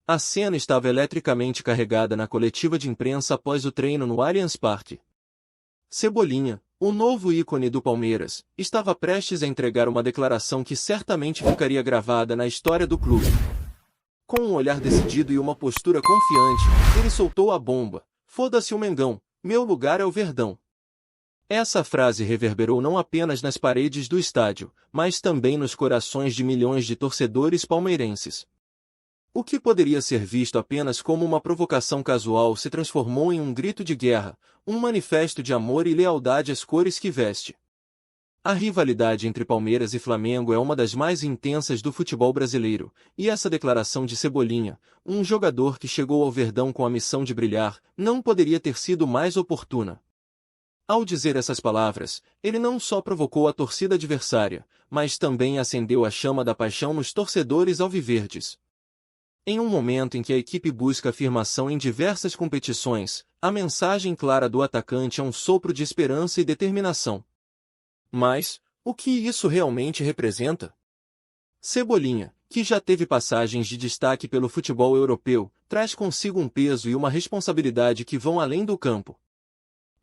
A cena estava eletricamente carregada na coletiva de imprensa após o treino no Allianz Parque. Cebolinha, o novo ícone do Palmeiras, estava prestes a entregar uma declaração que certamente ficaria gravada na história do clube. Com um olhar decidido e uma postura confiante, ele soltou a bomba: "Foda-se o Mengão, meu lugar é o Verdão." Essa frase reverberou não apenas nas paredes do estádio, mas também nos corações de milhões de torcedores palmeirenses. O que poderia ser visto apenas como uma provocação casual se transformou em um grito de guerra, um manifesto de amor e lealdade às cores que veste. A rivalidade entre Palmeiras e Flamengo é uma das mais intensas do futebol brasileiro, e essa declaração de Cebolinha, um jogador que chegou ao Verdão com a missão de brilhar, não poderia ter sido mais oportuna. Ao dizer essas palavras, ele não só provocou a torcida adversária, mas também acendeu a chama da paixão nos torcedores alviverdes. Em um momento em que a equipe busca afirmação em diversas competições, a mensagem clara do atacante é um sopro de esperança e determinação. Mas, o que isso realmente representa? Cebolinha, que já teve passagens de destaque pelo futebol europeu, traz consigo um peso e uma responsabilidade que vão além do campo.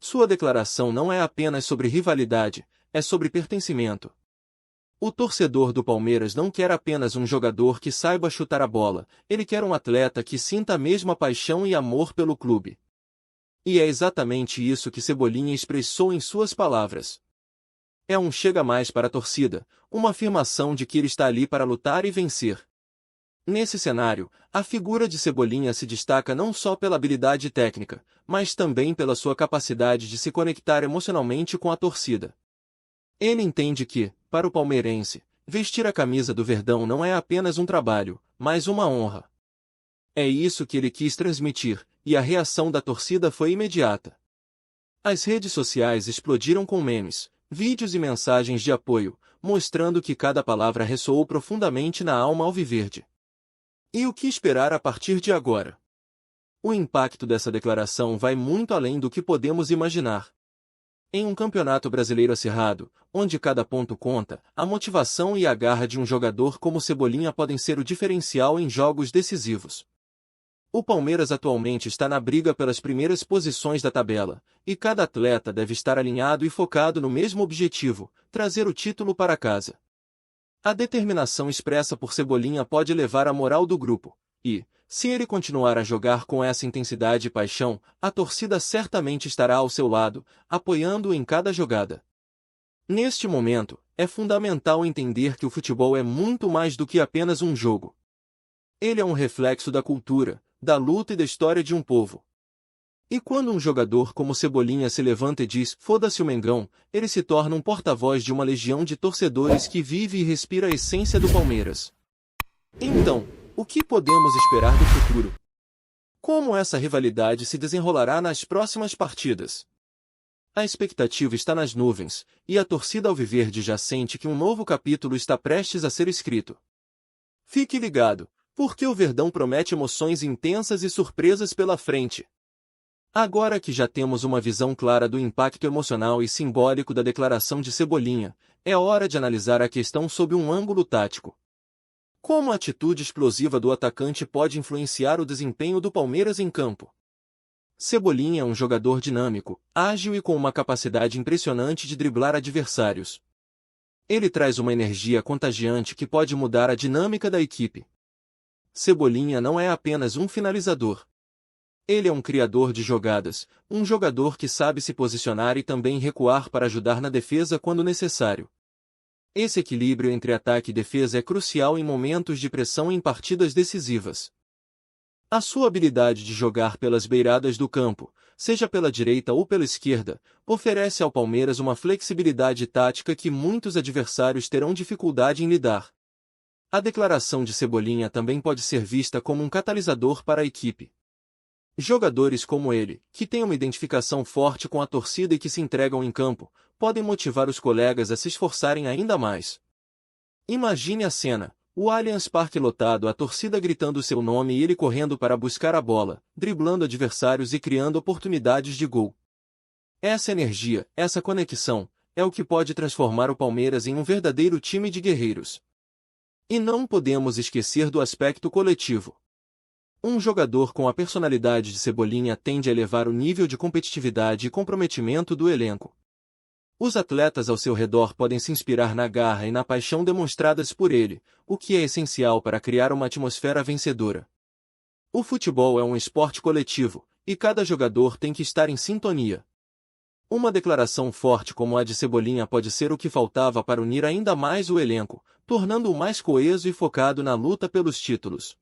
Sua declaração não é apenas sobre rivalidade, é sobre pertencimento. O torcedor do Palmeiras não quer apenas um jogador que saiba chutar a bola, ele quer um atleta que sinta a mesma paixão e amor pelo clube. E é exatamente isso que Cebolinha expressou em suas palavras. É um chega mais para a torcida, uma afirmação de que ele está ali para lutar e vencer. Nesse cenário, a figura de Cebolinha se destaca não só pela habilidade técnica, mas também pela sua capacidade de se conectar emocionalmente com a torcida. Ele entende que, para o palmeirense, vestir a camisa do Verdão não é apenas um trabalho, mas uma honra. É isso que ele quis transmitir, e a reação da torcida foi imediata. As redes sociais explodiram com memes, vídeos e mensagens de apoio, mostrando que cada palavra ressoou profundamente na alma alviverde. E o que esperar a partir de agora? O impacto dessa declaração vai muito além do que podemos imaginar. Em um campeonato brasileiro acirrado, onde cada ponto conta, a motivação e a garra de um jogador como Cebolinha podem ser o diferencial em jogos decisivos. O Palmeiras atualmente está na briga pelas primeiras posições da tabela, e cada atleta deve estar alinhado e focado no mesmo objetivo: trazer o título para casa. A determinação expressa por Cebolinha pode elevar a moral do grupo, e, se ele continuar a jogar com essa intensidade e paixão, a torcida certamente estará ao seu lado, apoiando-o em cada jogada. Neste momento, é fundamental entender que o futebol é muito mais do que apenas um jogo. Ele é um reflexo da cultura, da luta e da história de um povo. E quando um jogador como Cebolinha se levanta e diz "foda-se o Mengão", ele se torna um porta-voz de uma legião de torcedores que vive e respira a essência do Palmeiras. Então, o que podemos esperar do futuro? Como essa rivalidade se desenrolará nas próximas partidas? A expectativa está nas nuvens, e a torcida alviverde já sente que um novo capítulo está prestes a ser escrito. Fique ligado, porque o Verdão promete emoções intensas e surpresas pela frente. Agora que já temos uma visão clara do impacto emocional e simbólico da declaração de Cebolinha, é hora de analisar a questão sob um ângulo tático. Como a atitude explosiva do atacante pode influenciar o desempenho do Palmeiras em campo? Cebolinha é um jogador dinâmico, ágil e com uma capacidade impressionante de driblar adversários. Ele traz uma energia contagiante que pode mudar a dinâmica da equipe. Cebolinha não é apenas um finalizador. Ele é um criador de jogadas, um jogador que sabe se posicionar e também recuar para ajudar na defesa quando necessário. Esse equilíbrio entre ataque e defesa é crucial em momentos de pressão em partidas decisivas. A sua habilidade de jogar pelas beiradas do campo, seja pela direita ou pela esquerda, oferece ao Palmeiras uma flexibilidade tática que muitos adversários terão dificuldade em lidar. A declaração de Cebolinha também pode ser vista como um catalisador para a equipe. Jogadores como ele, que têm uma identificação forte com a torcida e que se entregam em campo, podem motivar os colegas a se esforçarem ainda mais. Imagine a cena: o Allianz Parque lotado, a torcida gritando seu nome e ele correndo para buscar a bola, driblando adversários e criando oportunidades de gol. Essa energia, essa conexão, é o que pode transformar o Palmeiras em um verdadeiro time de guerreiros. E não podemos esquecer do aspecto coletivo. Um jogador com a personalidade de Cebolinha tende a elevar o nível de competitividade e comprometimento do elenco. Os atletas ao seu redor podem se inspirar na garra e na paixão demonstradas por ele, o que é essencial para criar uma atmosfera vencedora. O futebol é um esporte coletivo, e cada jogador tem que estar em sintonia. Uma declaração forte como a de Cebolinha pode ser o que faltava para unir ainda mais o elenco, tornando-o mais coeso e focado na luta pelos títulos.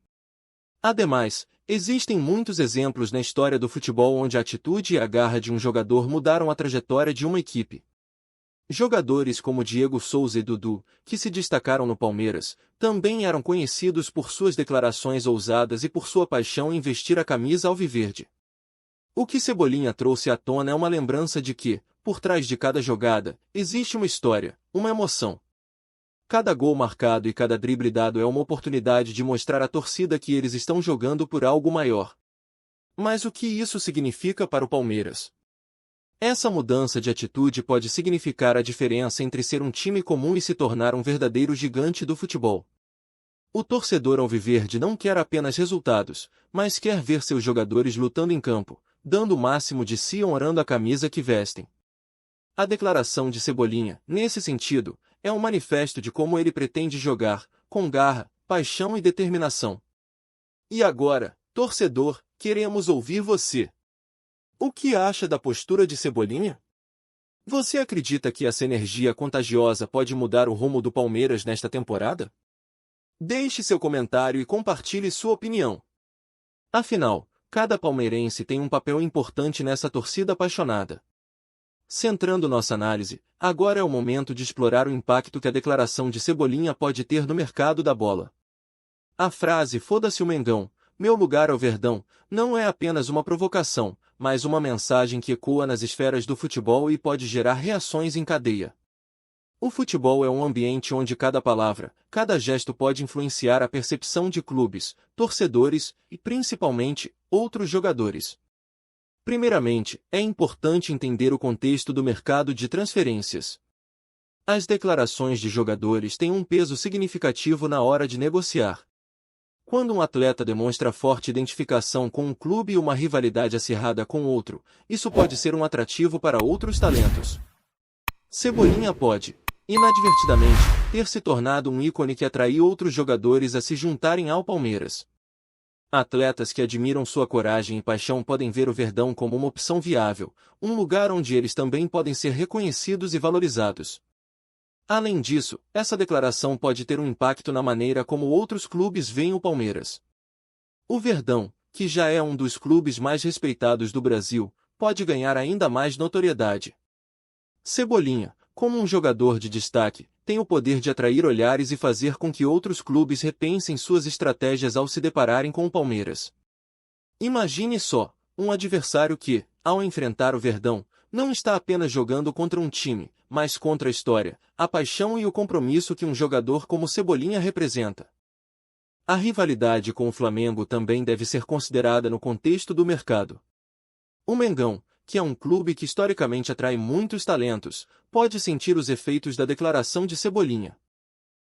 Ademais, existem muitos exemplos na história do futebol onde a atitude e a garra de um jogador mudaram a trajetória de uma equipe. Jogadores como Diego Souza e Dudu, que se destacaram no Palmeiras, também eram conhecidos por suas declarações ousadas e por sua paixão em vestir a camisa alviverde. O que Cebolinha trouxe à tona é uma lembrança de que, por trás de cada jogada, existe uma história, uma emoção. Cada gol marcado e cada drible dado é uma oportunidade de mostrar à torcida que eles estão jogando por algo maior. Mas o que isso significa para o Palmeiras? Essa mudança de atitude pode significar a diferença entre ser um time comum e se tornar um verdadeiro gigante do futebol. O torcedor alviverde não quer apenas resultados, mas quer ver seus jogadores lutando em campo, dando o máximo de si e honrando a camisa que vestem. A declaração de Cebolinha, nesse sentido, é um manifesto de como ele pretende jogar, com garra, paixão e determinação. E agora, torcedor, queremos ouvir você. O que acha da postura de Cebolinha? Você acredita que essa energia contagiosa pode mudar o rumo do Palmeiras nesta temporada? Deixe seu comentário e compartilhe sua opinião. Afinal, cada palmeirense tem um papel importante nessa torcida apaixonada. Centrando nossa análise, agora é o momento de explorar o impacto que a declaração de Cebolinha pode ter no mercado da bola. A frase "Foda-se o Mengão, meu lugar é o Verdão" não é apenas uma provocação, mas uma mensagem que ecoa nas esferas do futebol e pode gerar reações em cadeia. O futebol é um ambiente onde cada palavra, cada gesto pode influenciar a percepção de clubes, torcedores e, principalmente, outros jogadores. Primeiramente, é importante entender o contexto do mercado de transferências. As declarações de jogadores têm um peso significativo na hora de negociar. Quando um atleta demonstra forte identificação com um clube e uma rivalidade acirrada com outro, isso pode ser um atrativo para outros talentos. Cebolinha pode, inadvertidamente, ter se tornado um ícone que atraiu outros jogadores a se juntarem ao Palmeiras. Atletas que admiram sua coragem e paixão podem ver o Verdão como uma opção viável, um lugar onde eles também podem ser reconhecidos e valorizados. Além disso, essa declaração pode ter um impacto na maneira como outros clubes veem o Palmeiras. O Verdão, que já é um dos clubes mais respeitados do Brasil, pode ganhar ainda mais notoriedade. Cebolinha, como um jogador de destaque, tem o poder de atrair olhares e fazer com que outros clubes repensem suas estratégias ao se depararem com o Palmeiras. Imagine só, um adversário que, ao enfrentar o Verdão, não está apenas jogando contra um time, mas contra a história, a paixão e o compromisso que um jogador como Cebolinha representa. A rivalidade com o Flamengo também deve ser considerada no contexto do mercado. O Mengão, que é um clube que historicamente atrai muitos talentos, pode sentir os efeitos da declaração de Cebolinha.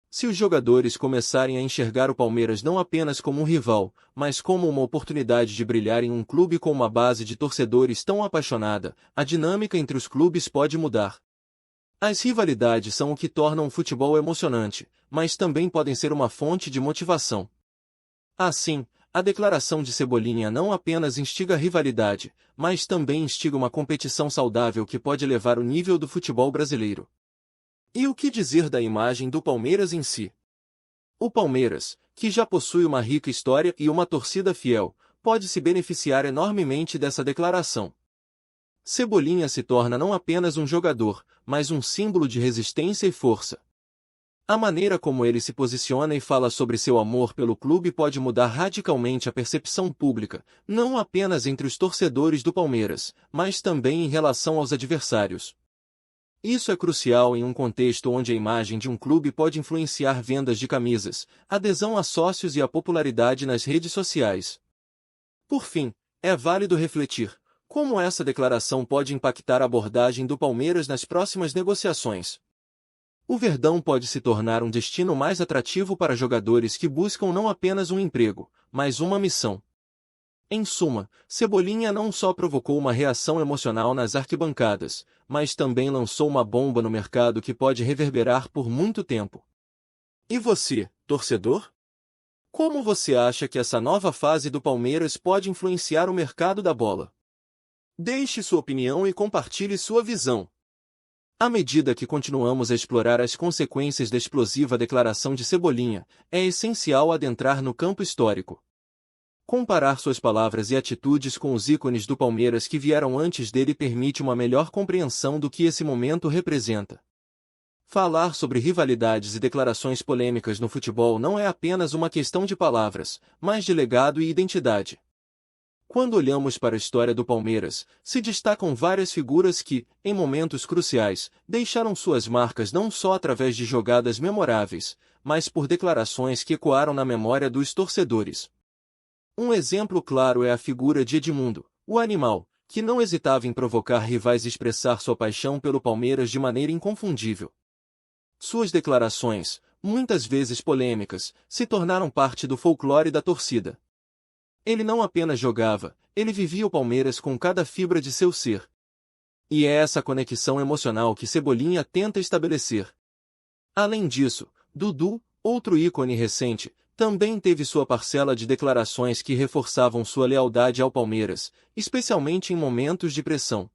Se os jogadores começarem a enxergar o Palmeiras não apenas como um rival, mas como uma oportunidade de brilhar em um clube com uma base de torcedores tão apaixonada, a dinâmica entre os clubes pode mudar. As rivalidades são o que tornam o futebol emocionante, mas também podem ser uma fonte de motivação. Assim, a declaração de Cebolinha não apenas instiga a rivalidade, mas também instiga uma competição saudável que pode elevar o nível do futebol brasileiro. E o que dizer da imagem do Palmeiras em si? O Palmeiras, que já possui uma rica história e uma torcida fiel, pode se beneficiar enormemente dessa declaração. Cebolinha se torna não apenas um jogador, mas um símbolo de resistência e força. A maneira como ele se posiciona e fala sobre seu amor pelo clube pode mudar radicalmente a percepção pública, não apenas entre os torcedores do Palmeiras, mas também em relação aos adversários. Isso é crucial em um contexto onde a imagem de um clube pode influenciar vendas de camisas, adesão a sócios e a popularidade nas redes sociais. Por fim, é válido refletir como essa declaração pode impactar a abordagem do Palmeiras nas próximas negociações. O Verdão pode se tornar um destino mais atrativo para jogadores que buscam não apenas um emprego, mas uma missão. Em suma, Cebolinha não só provocou uma reação emocional nas arquibancadas, mas também lançou uma bomba no mercado que pode reverberar por muito tempo. E você, torcedor? Como você acha que essa nova fase do Palmeiras pode influenciar o mercado da bola? Deixe sua opinião e compartilhe sua visão. À medida que continuamos a explorar as consequências da explosiva declaração de Cebolinha, é essencial adentrar no campo histórico. Comparar suas palavras e atitudes com os ícones do Palmeiras que vieram antes dele permite uma melhor compreensão do que esse momento representa. Falar sobre rivalidades e declarações polêmicas no futebol não é apenas uma questão de palavras, mas de legado e identidade. Quando olhamos para a história do Palmeiras, se destacam várias figuras que, em momentos cruciais, deixaram suas marcas não só através de jogadas memoráveis, mas por declarações que ecoaram na memória dos torcedores. Um exemplo claro é a figura de Edmundo, o animal, que não hesitava em provocar rivais e expressar sua paixão pelo Palmeiras de maneira inconfundível. Suas declarações, muitas vezes polêmicas, se tornaram parte do folclore da torcida. Ele não apenas jogava, ele vivia o Palmeiras com cada fibra de seu ser. E é essa conexão emocional que Cebolinha tenta estabelecer. Além disso, Dudu, outro ícone recente, também teve sua parcela de declarações que reforçavam sua lealdade ao Palmeiras, especialmente em momentos de pressão.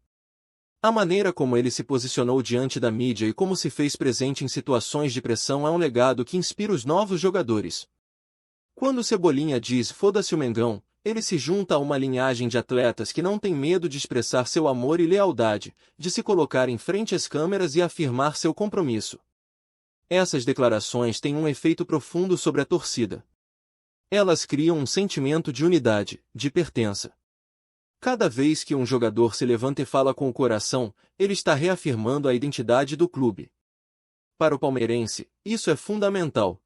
A maneira como ele se posicionou diante da mídia e como se fez presente em situações de pressão é um legado que inspira os novos jogadores. Quando Cebolinha diz "foda-se o Mengão", ele se junta a uma linhagem de atletas que não tem medo de expressar seu amor e lealdade, de se colocar em frente às câmeras e afirmar seu compromisso. Essas declarações têm um efeito profundo sobre a torcida. Elas criam um sentimento de unidade, de pertença. Cada vez que um jogador se levanta e fala com o coração, ele está reafirmando a identidade do clube. Para o palmeirense, isso é fundamental.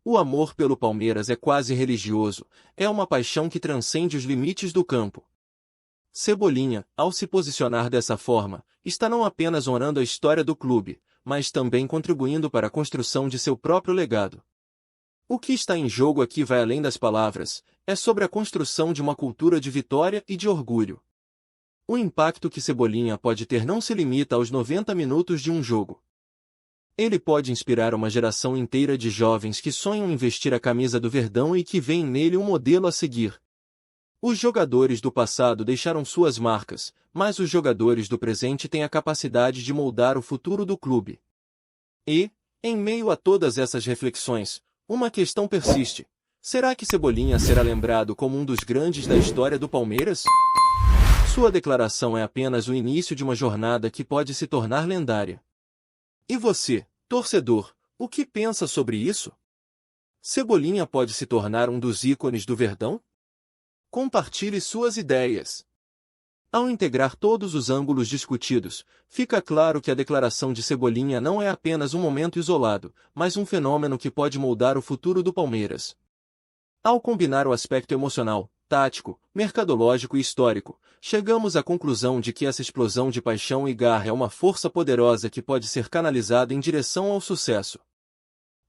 O amor pelo Palmeiras é quase religioso, é uma paixão que transcende os limites do campo. Cebolinha, ao se posicionar dessa forma, está não apenas honrando a história do clube, mas também contribuindo para a construção de seu próprio legado. O que está em jogo aqui vai além das palavras, é sobre a construção de uma cultura de vitória e de orgulho. O impacto que Cebolinha pode ter não se limita aos 90 minutos de um jogo. Ele pode inspirar uma geração inteira de jovens que sonham em vestir a camisa do Verdão e que veem nele um modelo a seguir. Os jogadores do passado deixaram suas marcas, mas os jogadores do presente têm a capacidade de moldar o futuro do clube. E, em meio a todas essas reflexões, uma questão persiste. Será que Cebolinha será lembrado como um dos grandes da história do Palmeiras? Sua declaração é apenas o início de uma jornada que pode se tornar lendária. E você, torcedor, o que pensa sobre isso? Cebolinha pode se tornar um dos ícones do Verdão? Compartilhe suas ideias. Ao integrar todos os ângulos discutidos, fica claro que a declaração de Cebolinha não é apenas um momento isolado, mas um fenômeno que pode moldar o futuro do Palmeiras. Ao combinar o aspecto emocional, tático, mercadológico e histórico, chegamos à conclusão de que essa explosão de paixão e garra é uma força poderosa que pode ser canalizada em direção ao sucesso.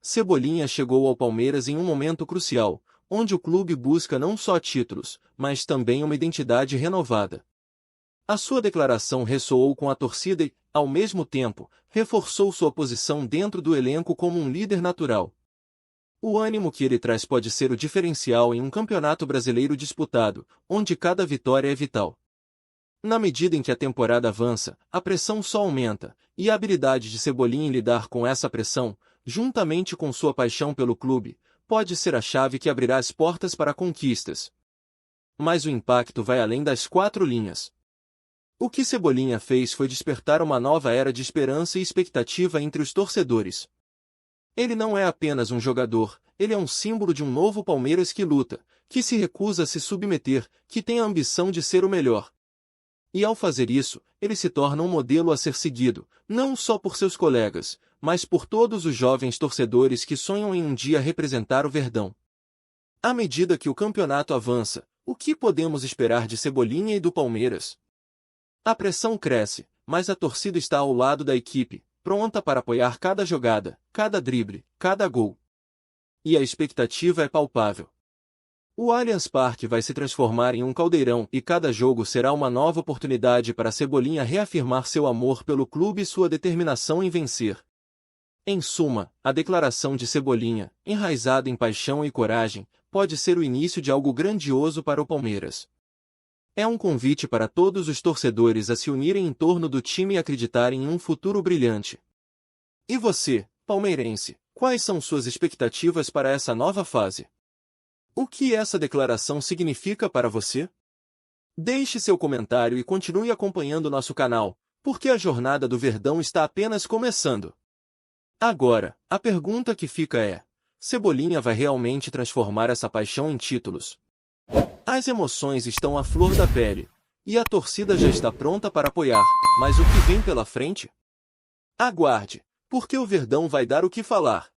Cebolinha chegou ao Palmeiras em um momento crucial, onde o clube busca não só títulos, mas também uma identidade renovada. A sua declaração ressoou com a torcida e, ao mesmo tempo, reforçou sua posição dentro do elenco como um líder natural. O ânimo que ele traz pode ser o diferencial em um campeonato brasileiro disputado, onde cada vitória é vital. Na medida em que a temporada avança, a pressão só aumenta, e a habilidade de Cebolinha em lidar com essa pressão, juntamente com sua paixão pelo clube, pode ser a chave que abrirá as portas para conquistas. Mas o impacto vai além das 4 linhas. O que Cebolinha fez foi despertar uma nova era de esperança e expectativa entre os torcedores. Ele não é apenas um jogador, ele é um símbolo de um novo Palmeiras que luta, que se recusa a se submeter, que tem a ambição de ser o melhor. E ao fazer isso, ele se torna um modelo a ser seguido, não só por seus colegas, mas por todos os jovens torcedores que sonham em um dia representar o Verdão. À medida que o campeonato avança, o que podemos esperar de Cebolinha e do Palmeiras? A pressão cresce, mas a torcida está ao lado da equipe, pronta para apoiar cada jogada, cada drible, cada gol. E a expectativa é palpável. O Allianz Parque vai se transformar em um caldeirão e cada jogo será uma nova oportunidade para Cebolinha reafirmar seu amor pelo clube e sua determinação em vencer. Em suma, a declaração de Cebolinha, enraizada em paixão e coragem, pode ser o início de algo grandioso para o Palmeiras. É um convite para todos os torcedores a se unirem em torno do time e acreditarem em um futuro brilhante. E você, palmeirense, quais são suas expectativas para essa nova fase? O que essa declaração significa para você? Deixe seu comentário e continue acompanhando nosso canal, porque a jornada do Verdão está apenas começando. Agora, a pergunta que fica é: Cebolinha vai realmente transformar essa paixão em títulos? As emoções estão à flor da pele, e a torcida já está pronta para apoiar, mas o que vem pela frente? Aguarde, porque o Verdão vai dar o que falar.